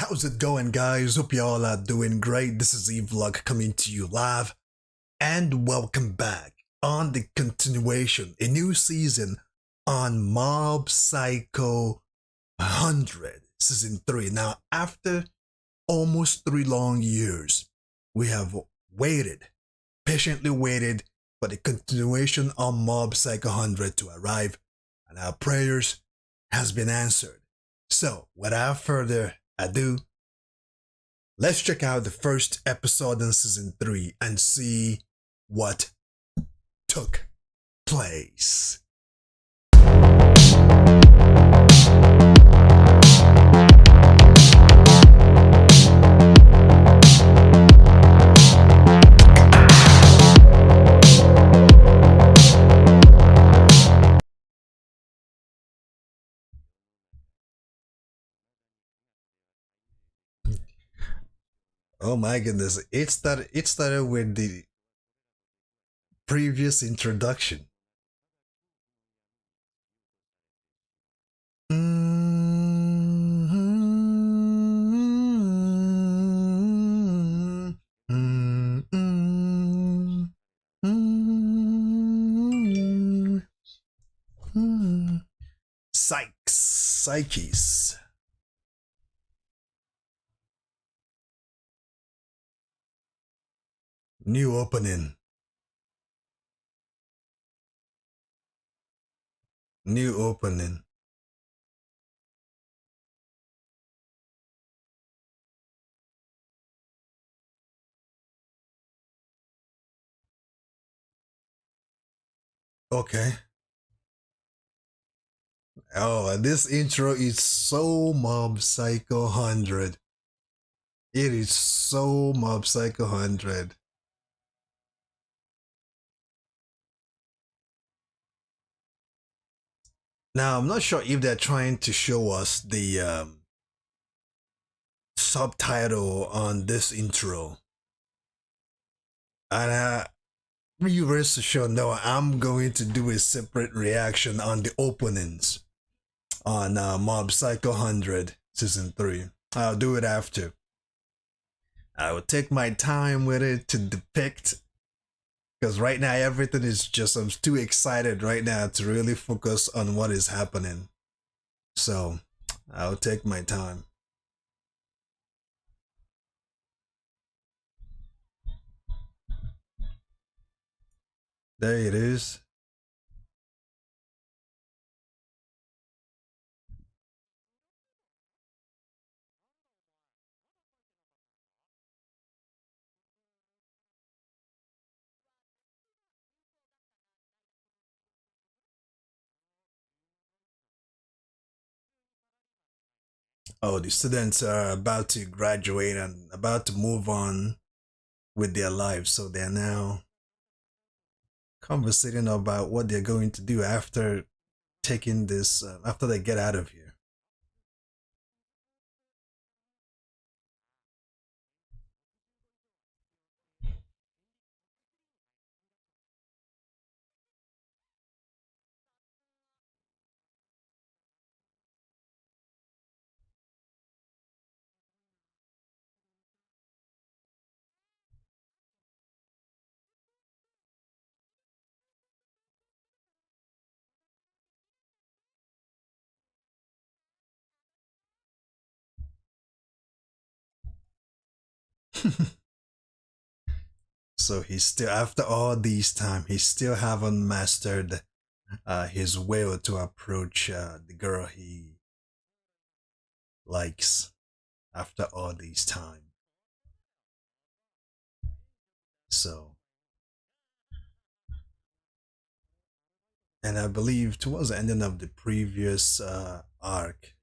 How's it going, guys? Hope y'all are doing great. This is Vlog coming to you live, and welcome back on the continuation, a new season on Mob Psycho 100, season 3. Now, after almost 3 long years, we have waited, patiently waited for the continuation on Mob Psycho 100 to arrive, and our prayers has been answered. So, without further ado, let's check out the first episode in season 3 and see what took place. Oh my goodness, it started with the previous introduction. Psyches. New opening. New opening. Okay. Oh, this intro is so Mob Psycho 100. It is so Mob Psycho 100. Now, I'm not sure if they're trying to show us the subtitle on this intro. And you rest assured, no, I'm going to do a separate reaction on the openings on Mob Psycho 100 Season 3. I'll do it after. I will take my time with it to depict, because right now everything is just, I'm too excited right now to really focus on what is happening. So I'll take my time. There it is. Oh, the students are about to graduate and about to move on with their lives. So they're now conversating about what they're going to do after taking this, after they get out of here. So he's still, after all these time, he still haven't mastered his will to approach the girl he likes after all these time. So, and I believe towards the ending of the previous arc,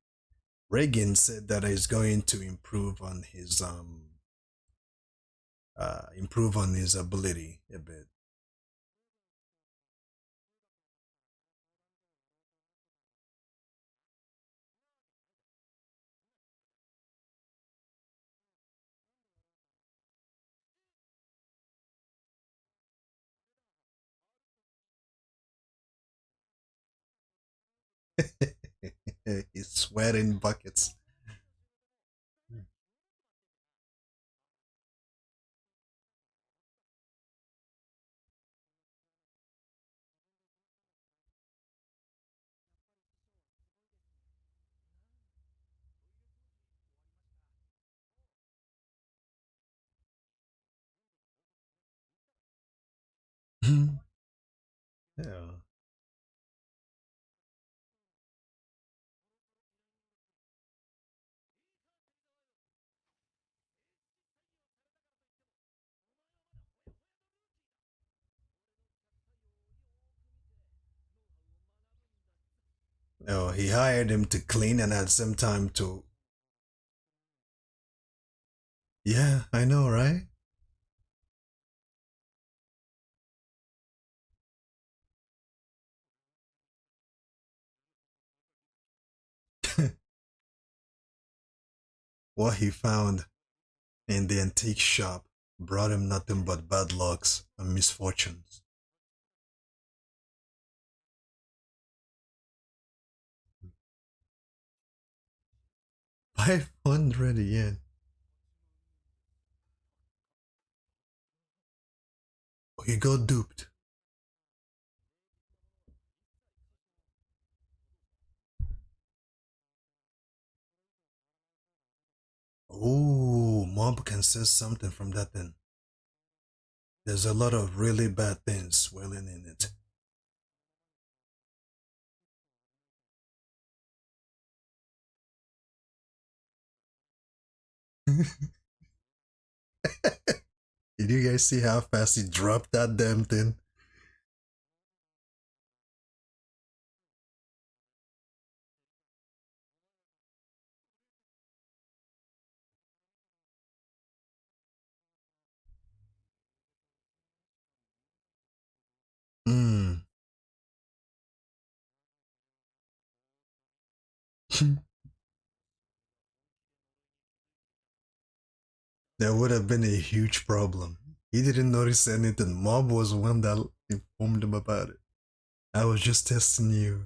Reagan said that he's going to improve on his ability a bit. He's sweating buckets. Yeah. Oh, he hired him to clean and at the same time to. Yeah, I know, right? What he found in the antique shop brought him nothing but bad lucks and misfortunes. 500 yen. He got duped. Oh, mob can sense something from that thing. There's a lot of really bad things swirling in it. Did you guys see how fast he dropped that damn thing? Hmm. That would have been a huge problem. He didn't notice anything. Mob was the one that informed him about it. I was just testing you.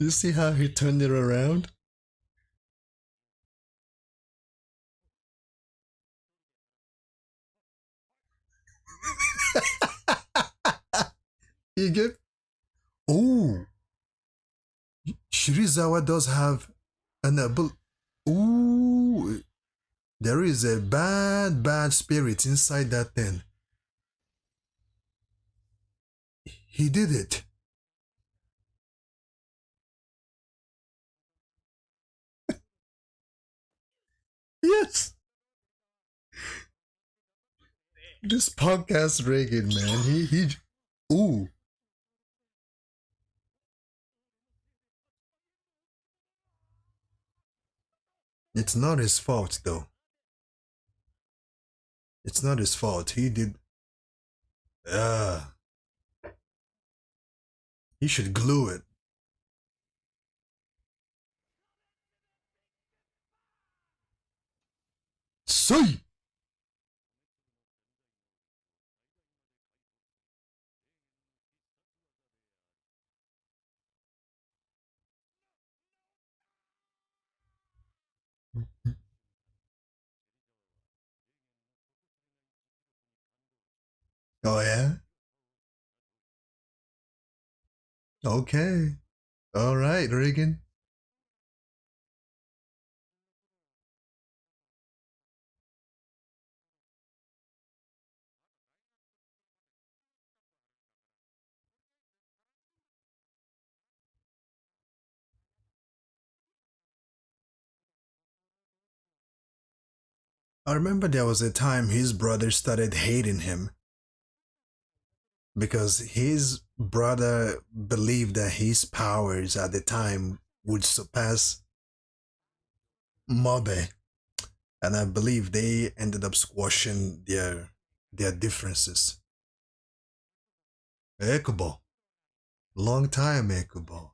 You see how he turned it around? You get. Oh, Shirizawa does have an ability. Ooh, there is a bad spirit inside that thing. He did it. Yes. This podcast Reagan, man. Ooh. It's not his fault though. It's not his fault. He did. Ah, he should glue it. Say. Oh yeah. Okay. All right, Reagan. I remember there was a time his brother started hating him because his brother believed that his powers at the time would surpass Mobe, and I believe they ended up squashing their differences. Ekubo, long time Ekubo.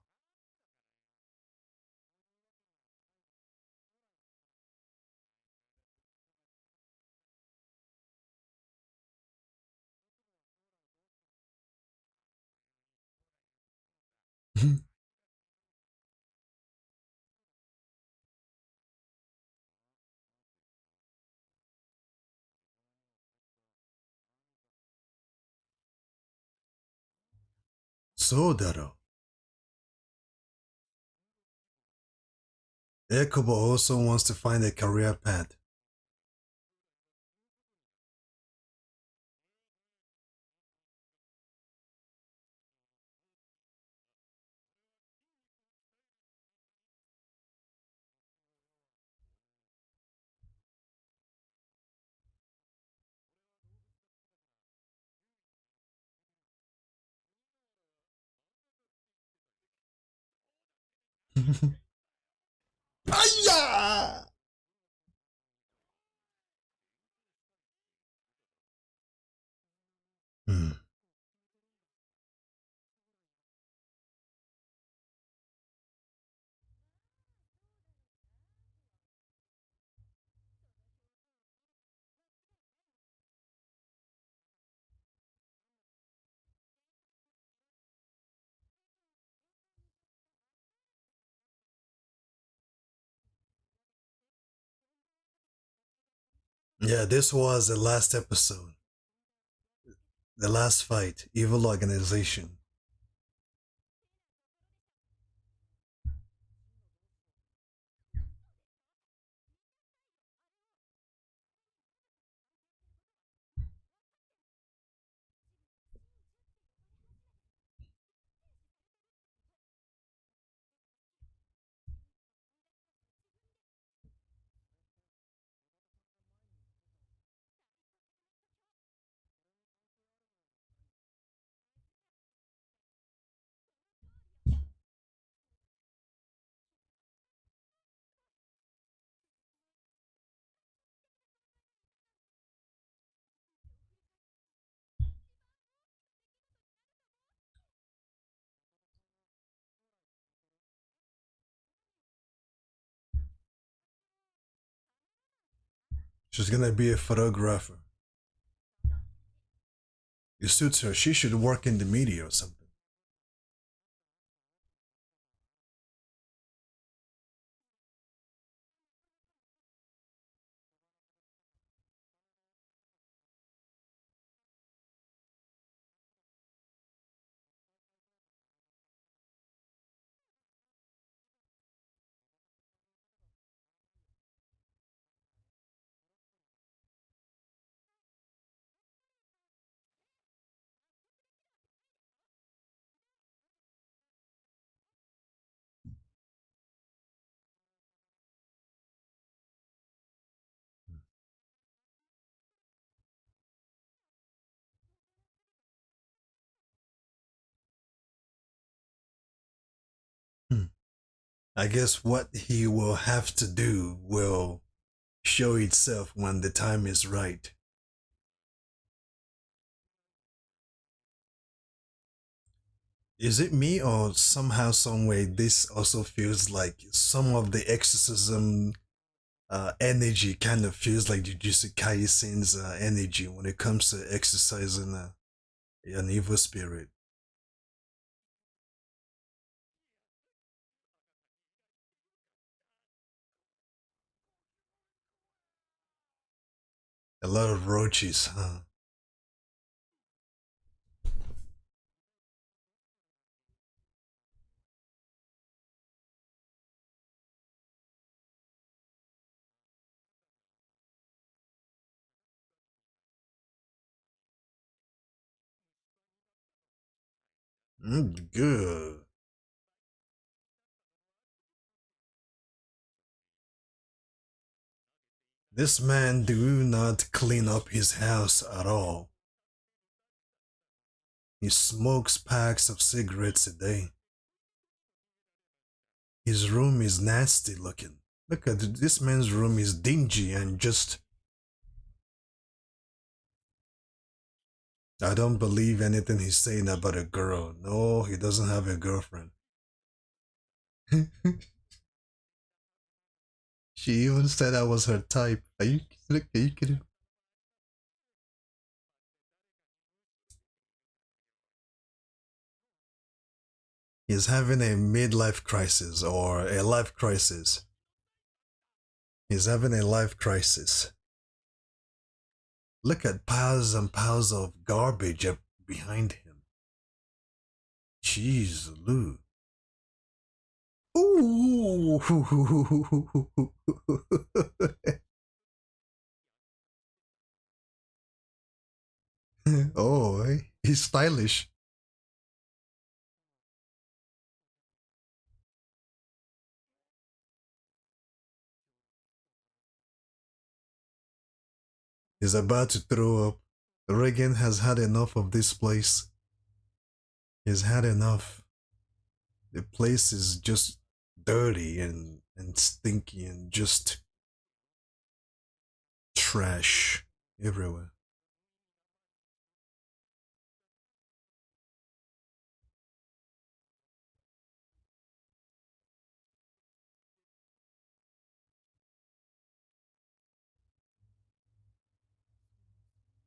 Sodaro. Ekubo also wants to find a career path. Aya! Hmm. Yeah, this was the last episode. The last fight. Evil organization. She's gonna be a photographer. It suits her. She should work in the media or something. Hmm. I guess what he will have to do will show itself when the time is right. Is it me or somehow, some way, this also feels like some of the exorcism energy kind of feels like Jujutsu Kaisen's energy when it comes to exercising an evil spirit. A lot of roaches, huh? Good. This man do not clean up his house at all. He smokes packs of cigarettes a day. His room is nasty looking. Look at this man's room is dingy and just. I don't believe anything he's saying about a girl. No, he doesn't have a girlfriend. She even said I was her type. Are you kidding? He's having a midlife crisis or a life crisis. He's having a life crisis. Look at piles and piles of garbage up behind him. Jeez, Lou. Ooh. Oh, he's stylish. He's about to throw up. Reagan has had enough of this place. He's had enough. The place is just dirty and stinky and just trash everywhere.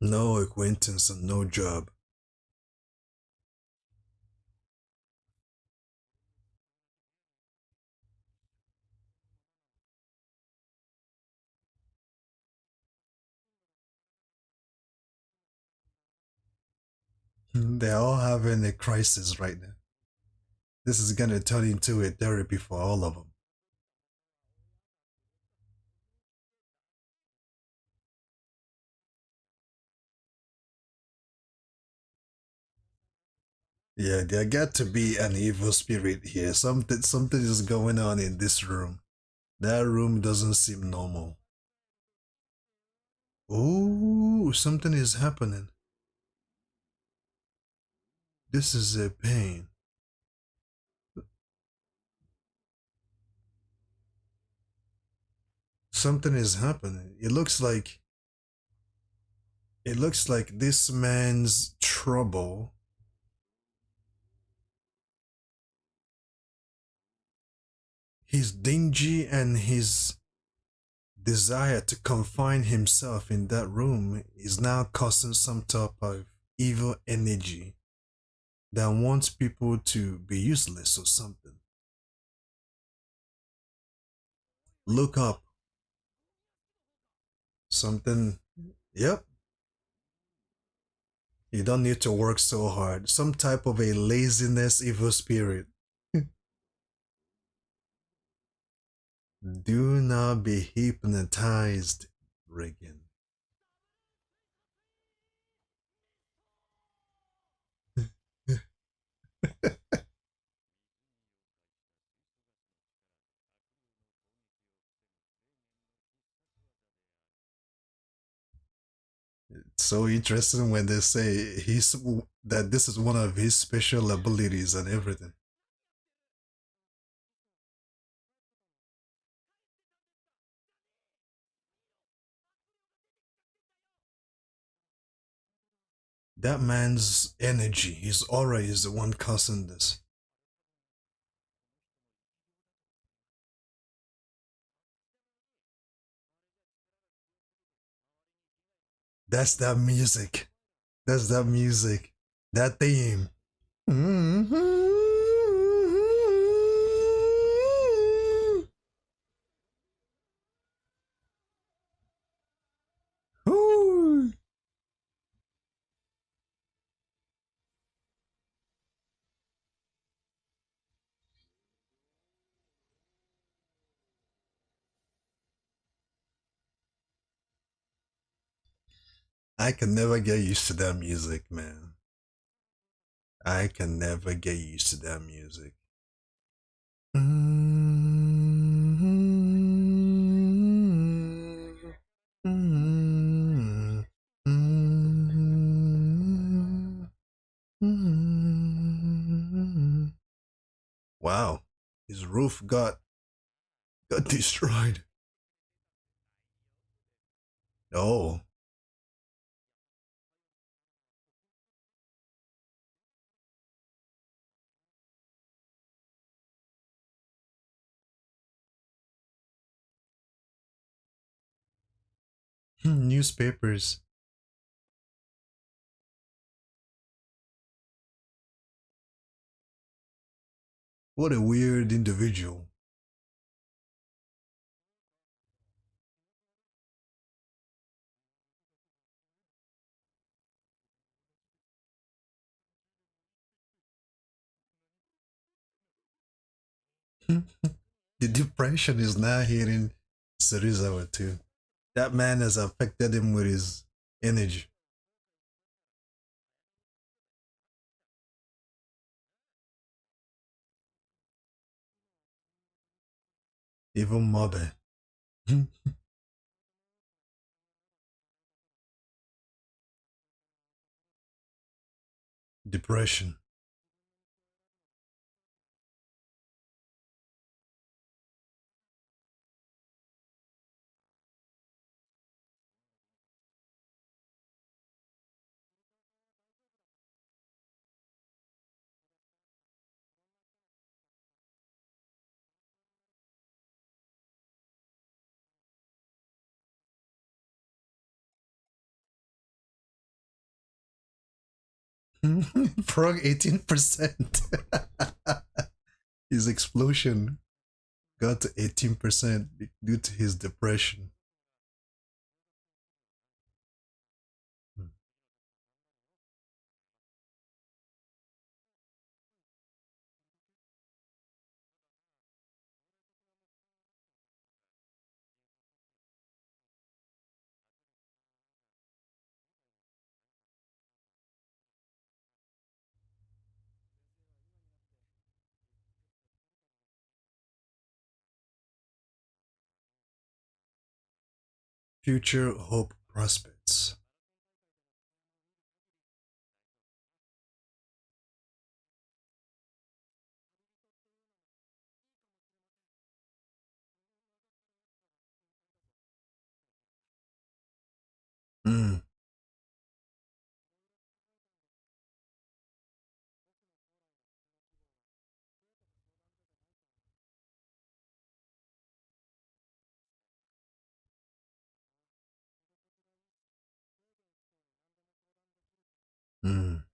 No acquaintance and no job. They're all having a crisis right now. This is gonna turn into a therapy for all of them. Yeah, there got to be an evil spirit here. Something is going on in this room. That room doesn't seem normal. Oh, something is happening. This is a pain. Something is happening. It looks like this man's trouble. His dingy and his desire to confine himself in that room is now causing some type of evil energy that wants people to be useless or something. Look up something. Yep. You don't need to work so hard. Some type of a laziness evil spirit. Do not be hypnotized, Regan. It's so interesting when they say that this is one of his special abilities and everything. That man's energy, his aura is the one causing this. That's that music. That's that music. That theme. Mm-hmm. Ooh. I can never get used to that music, man. I can never get used to that music. Wow, his roof got destroyed. Oh, newspapers. What a weird individual. The depression is now hitting Serizawa too. That man has affected him with his energy. Even Mobe. Depression. Frog 18%. His explosion got to 18% due to his depression. Hmm. Future hope prospects. Mm, mm,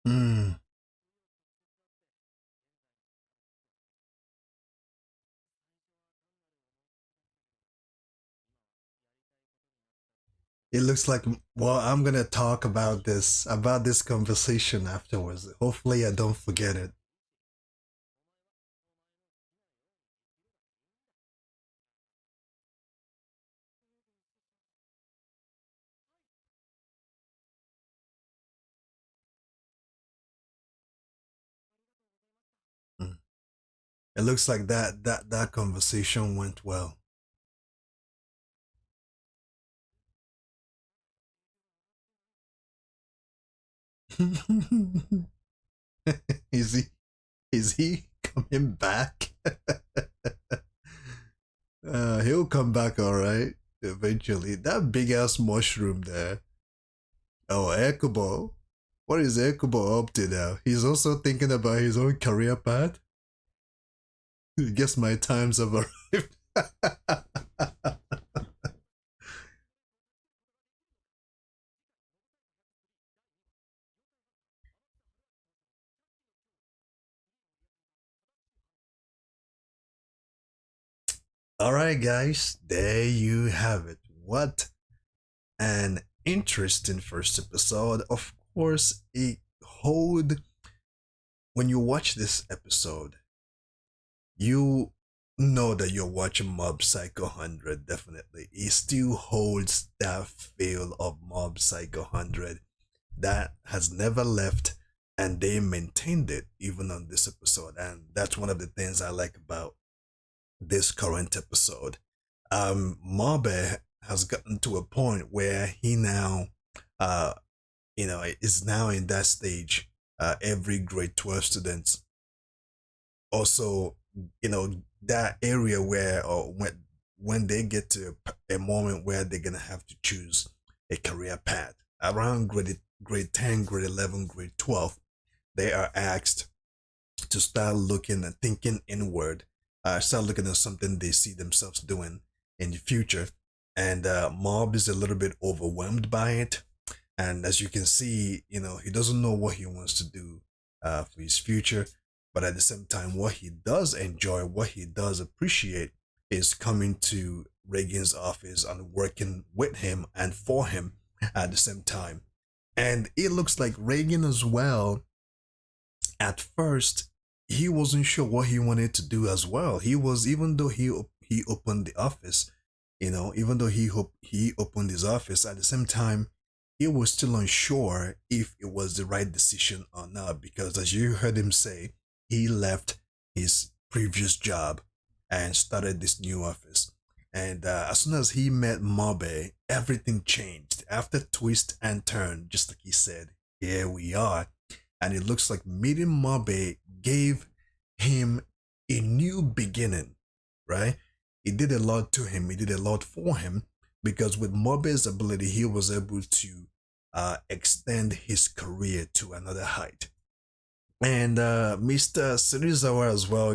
mm. It looks like, well, I'm gonna talk about this conversation afterwards. Hopefully, I don't forget it. Mm. It looks like that conversation went well. is he is he coming back? He'll come back, all right, eventually. That big ass mushroom there. Oh, Ekubo. What is Ekubo up to now? He's also thinking about his own career path. I guess my times have arrived. All right, guys, there you have it. What an interesting first episode. Of course, it hold when you watch this episode, you know that you're watching Mob Psycho 100. Definitely, it still holds that feel of Mob Psycho 100 that has never left, and they maintained it even on this episode. And that's one of the things I like about this current episode. Mabe has gotten to a point where he now, uh, is now in that stage. Every grade 12 student also, that area where, or when they get to a moment where they're gonna have to choose a career path around grade 10, grade 11, grade 12, they are asked to start looking and thinking inward, start looking at something they see themselves doing in the future. And Mob is a little bit overwhelmed by it. And as you can see, he doesn't know what he wants to do for his future. But at the same time, what he does enjoy, what he does appreciate is coming to Reagan's office and working with him and for him at the same time. And it looks like Reagan as well, at first, he wasn't sure what he wanted to do as well. He was, even though he opened the office, Even though he opened his office, at the same time, he was still unsure if it was the right decision or not, because as you heard him say, he left his previous job and started this new office. And as soon as he met Mobe, everything changed. After twist and turn, just like he said, here we are. And it looks like meeting Mobe gave him a new beginning, right? It did a lot to him, it did a lot for him, because with Mobe's ability, he was able to extend his career to another height. And Mr. Serizawa as well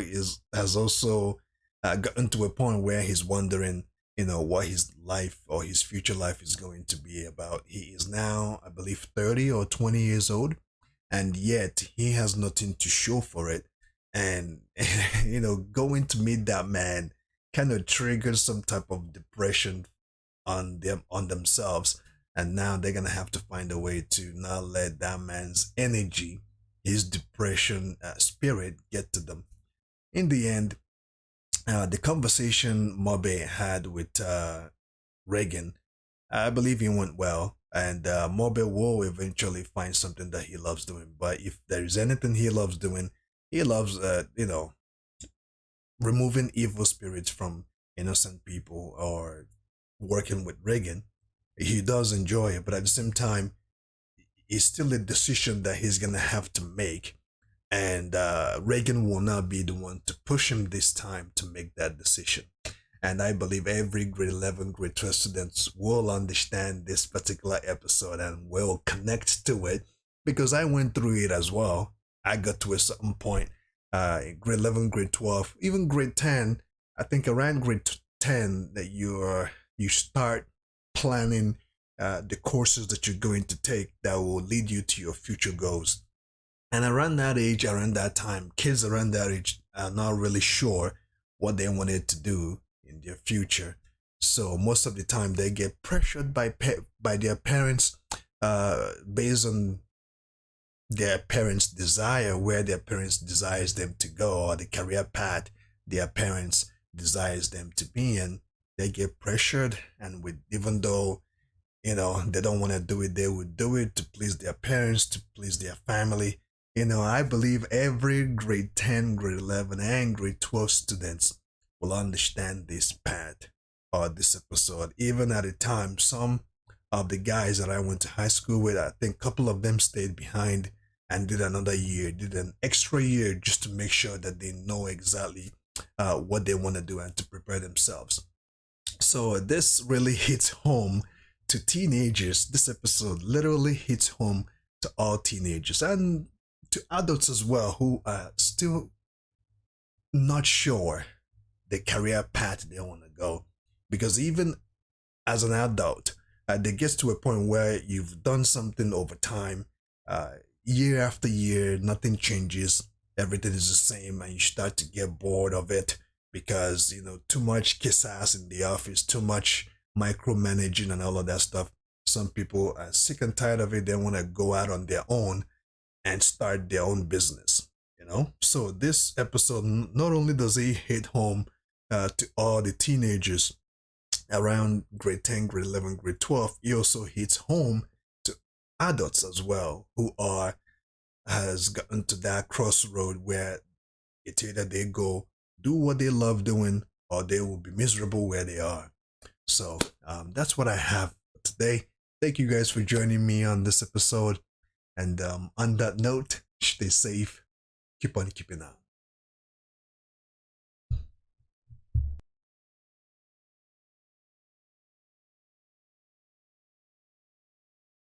has also gotten to a point where he's wondering, what his life or his future life is going to be about. He is now, I believe, 30 or 20 years old, and yet he has nothing to show for it. And going to meet that man kind of triggered some type of depression on themselves, and now they're gonna have to find a way to not let that man's energy, his depression spirit, get to them. In the end, the conversation Mobe had with Reagan, I believe it went well, and Mobe will eventually find something that he loves doing. But if there is anything he loves doing, he loves, removing evil spirits from innocent people or working with Reagan. He does enjoy it, but at the same time, it's still a decision that he's gonna have to make, and Reagan will not be the one to push him this time to make that decision. And I believe every grade 11, grade 12 students will understand this particular episode and will connect to it, because I went through it as well. I got to a certain point, grade 11, grade 12, even grade 10. I think around grade 10 that you start planning the courses that you're going to take that will lead you to your future goals. And around that age, around that time, kids around that age are not really sure what they wanted to do in their future. So most of the time, they get pressured by their parents based on their parents' desire, where their parents desires them to go, or the career path their parents desires them to be in. They get pressured, and with even though they don't want to do it, they would do it to please their parents, to please their family. I believe every grade 10, grade 11, and grade 12 students will understand this path or this episode. Even at the time, some of the guys that I went to high school with, I think a couple of them stayed behind and did another year, did an extra year, just to make sure that they know exactly what they want to do and to prepare themselves. So this really hits home to teenagers. This episode literally hits home to all teenagers and to adults as well, who are still not sure the career path they want to go. Because even as an adult, they get to a point where you've done something over time, year after year, nothing changes, everything is the same, and you start to get bored of it because too much kiss ass in the office, too much micromanaging and all of that stuff. Some people are sick and tired of it. They want to go out on their own and start their own business. So this episode, not only does it hit home to all the teenagers around grade 10, grade 11, grade 12, it also hits home to adults as well, who has gotten to that crossroad where it's either they go do what they love doing, or they will be miserable where they are. So that's what I have today. Thank you guys for joining me on this episode. And on that note, stay safe. Keep on keeping on.